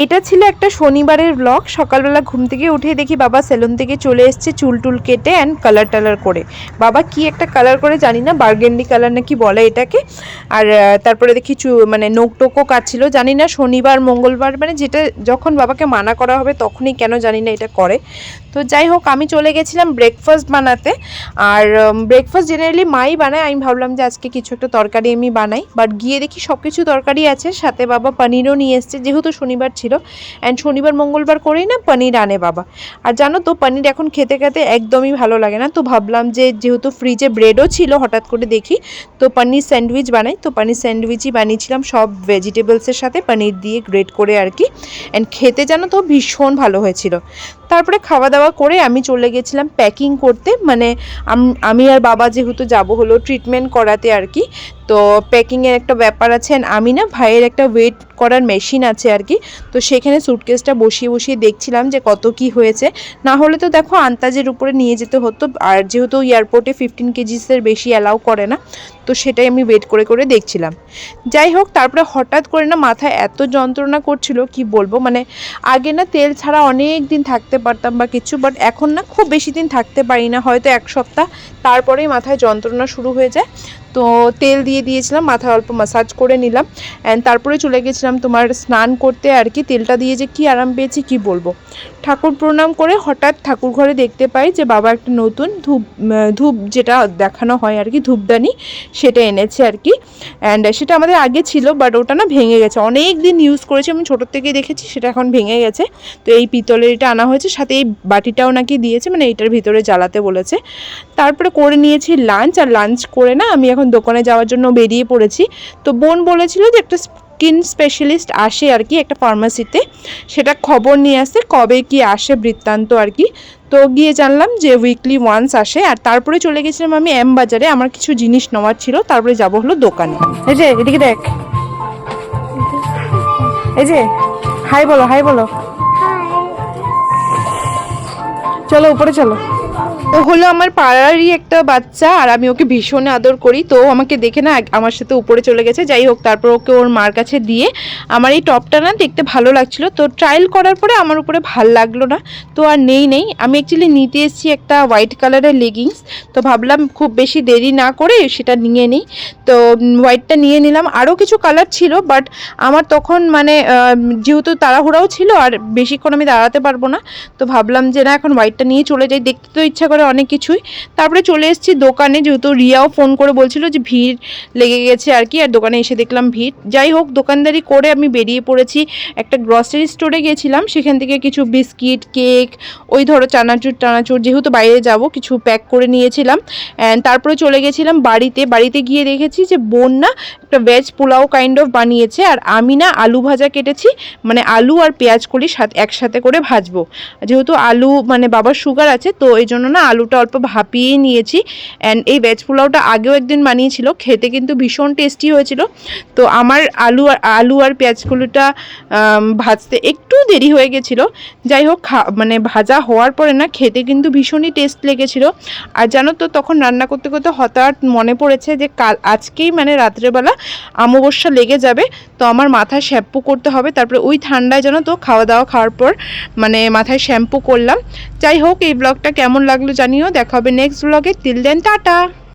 এটা ছিল একটা শনিবারের ব্লগ। সকালবেলা ঘুম থেকে উঠে দেখি বাবা সেলুন থেকে চলে এসছে চুল টুল কেটে অ্যান্ড কালার টালার করে। বাবা কি একটা কালার করে জানি না, বার্গেন্ডি কালার নাকি বলে এটাকে। আর তারপরে দেখি মানে নোক টোকও কাটছিল, জানি না শনিবার মঙ্গলবার মানে যেটা যখন বাবাকে মানা করা হবে তখনই কেন জানি না এটা করে। তো যাই হোক আমি চলে গেছিলাম ব্রেকফাস্ট বানাতে। আর ব্রেকফাস্ট জেনারেলি মাই বানায়, আমি ভাবলাম যে আজকে কিছু একটা তরকারি আমি বানাই, বাট গিয়ে দেখি সব কিছু তরকারি আছে, সাথে বাবা পনিরও নিয়ে এসছে যেহেতু শনিবার ছিল। অ্যান্ড শনিবার মঙ্গলবার করেই না পনির আনে বাবা। আর জানো তো পনির এখন খেতে খেতে একদমই ভালো লাগে না, তো ভাবলাম যে যেহেতু ফ্রিজে ব্রেডও ছিল হঠাৎ করে দেখি তো পনির স্যান্ডউইচ বানাই। তো পনির স্যান্ডউইচই বানিয়েছিলাম সব ভেজিটেবলসের সাথে পনির দিয়ে গ্রেট করে আর কি। অ্যান্ড খেতে জানো তো ভীষণ ভালো হয়েছিল। তারপরে খাওয়া দাওয়া করে আমি চলে গেছিলাম প্যাকিং করতে, মানে আমি আর বাবা যেহেতু যাব হলো ট্রিটমেন্ট করাতে আর কি। তো প্যাকিংয়ের একটা ব্যাপার আছে, আমি না ভাইয়ের একটা ওয়েট করার মেশিন আছে আর কি। তো সেখানে সুটকেসটা বসিয়ে বসিয়ে দেখছিলাম যে কত কি হয়েছে, না হলে তো দেখো আন্দাজের উপরে নিয়ে যেতে হতো। আর যেহেতু এয়ারপোর্টে 15 কেজিসের বেশি অ্যালাউ করে না, তো সেটাই আমি ওয়েট করে করে দেখছিলাম। যাই হোক তারপরে হঠাৎ করে না মাথায় এত যন্ত্রণা করছিল কি বলবো, মানে আগে না তেল ছাড়া অনেক দিন থাকতে পারতাম বা কিছু, বাট এখন না খুব বেশি দিন থাকতে পারি না, হয়তো এক সপ্তাহ, তারপরেই মাথায় যন্ত্রণা শুরু হয়ে যায়। তো তেল দিয়ে দিয়েছিলাম, মাথায় অল্প ম্যাসাজ করে নিলাম অ্যান্ড তারপরে চলে গেছিলাম তোমার স্নান করতে আর কি। তেলটা দিয়ে যে কি আরাম পেয়েছি কি বলবো। ঠাকুর প্রণাম করে হঠাৎ ঠাকুর ঘরে দেখতে পাই যে বাবা একটা নতুন ধূপ যেটা দেখানো হয় আর কি, ধূপদানি, সেটা এনেছে আর কি। অ্যান্ড সেটা আমাদের আগে ছিল বাট ওটা না ভেঙে গেছে, অনেক দিন ইউজ করেছি আমি ছোটোর থেকেই দেখেছি, সেটা এখন ভেঙে গেছে। তো এই পিতলের এটা আনা হয়েছে, সাথে এই বাটিটাও নাকি দিয়েছে, মানে এইটার ভিতরে জ্বালাতে বলেছে। তারপরে করে নিয়েছি লাঞ্চ, আর লাঞ্চ করে না আমি এখন দোকানে যাওয়ার জন্য বেরিয়ে পড়েছি। তো বোন বলেছিল যে একটা স্কিন স্পেশালিস্ট আসে আর কি একটা ফার্মাসিতে, সেটা খবর নিয়ে আসে কবে কি আসে বৃত্তান্ত আর কি। তো গিয়ে জানলাম যে উইকলি ওয়ান্স আসে। আর তারপরে চলে গেছিলাম আমি এম বাজারে, আমার কিছু জিনিস নেওয়ার ছিল, তারপরে যাব হলো দোকানে। এই যে এদিকে দেখ, এই যে হাই বলো, হাই বলো, চলো উপরে চলো। ও হলো আমার পাড়ারই একটা বাচ্চা আর আমি ওকে ভীষণ আদর করি, তো আমাকে দেখে না আমার সাথে উপরে চলে গেছে। যাই হোক তারপর ওকে ওর মার কাছে দিয়ে, আমার এই টপটা না দেখতে ভালো লাগছিল, তো ট্রায়াল করার পরে আমার উপরে ভাল লাগলো না, তো আর নেই আমি অ্যাকচুয়ালি নিতে এসেছি একটা হোয়াইট কালারের লেগিংস। তো ভাবলাম খুব বেশি দেরি না করে সেটা নিয়ে নিই, তো হোয়াইটটা নিয়ে নিলাম। আরও কিছু কালার ছিল বাট আমার তখন মানে যেহেতু তাড়াহুড়াও ছিল আর বেশিক্ষণ আমি দাঁড়াতে পারবো না, তো ভাবলাম যে না এখন হোয়াইটটা নিয়ে চলে যাই, দেখতে তো ইচ্ছা করে অনেক কিছুই। তারপরে চলে এসেছি দোকানে, যেহেতু রিয়াও ফোন করে বলছিল যে ভিড় লেগে গেছে আর কি, আর দোকানে এসে দেখলাম ভিড়। যাই হোক দোকানদারি করে আমি বেরিয়ে পড়েছি, একটা গ্রসারি স্টোরে গেছিলাম, সেখান থেকে কিছু বিস্কিট, কেক, ওই ধরো চানাচুর যেহেতু বাইরে যাব কিছু প্যাক করে নিয়েছিলাম। অ্যান্ড তারপরে চলে গেছিলাম বাড়িতে গিয়ে দেখেছি যে বোন না একটা ভেজ পোলাও কাইন্ড অফ বানিয়েছে, আর আমি না আলু ভাজা কেটেছি, মানে আলু আর পেঁয়াজ কলি একসাথে করে ভাজবো। যেহেতু আলু মানে বাবার সুগার আছে, তো এই জন্য না আলুটা অল্প ভাপিয়েই নিয়েছি। অ্যান্ড এই ভেজ পোলাওটা আগেও একদিন বানিয়েছিল, খেতে কিন্তু ভীষণ টেস্টি হয়েছিল। তো আমার আলু আর পেঁয়াজগুলোটা ভাজতে একটু দেরি হয়ে গেছিলো। যাই হোক মানে ভাজা হওয়ার পরে না খেতে কিন্তু ভীষণই টেস্ট লেগেছিলো। আর জানো তো তখন রান্না করতে করতে হঠাৎ মনে পড়েছে যে আজকেই মানে রাত্রেবেলা অমাবস্যা লেগে যাবে, তো আমার মাথায় শ্যাম্পু করতে হবে। তারপরে ওই ঠান্ডায় জানো তো খাওয়া দাওয়া খাওয়ার পর মানে মাথায় শ্যাম্পু করলাম। যাই হোক এই ব্লগটা কেমন লাগলো জানিও, দেখা হবে নেক্সট ব্লগে। Till then tata.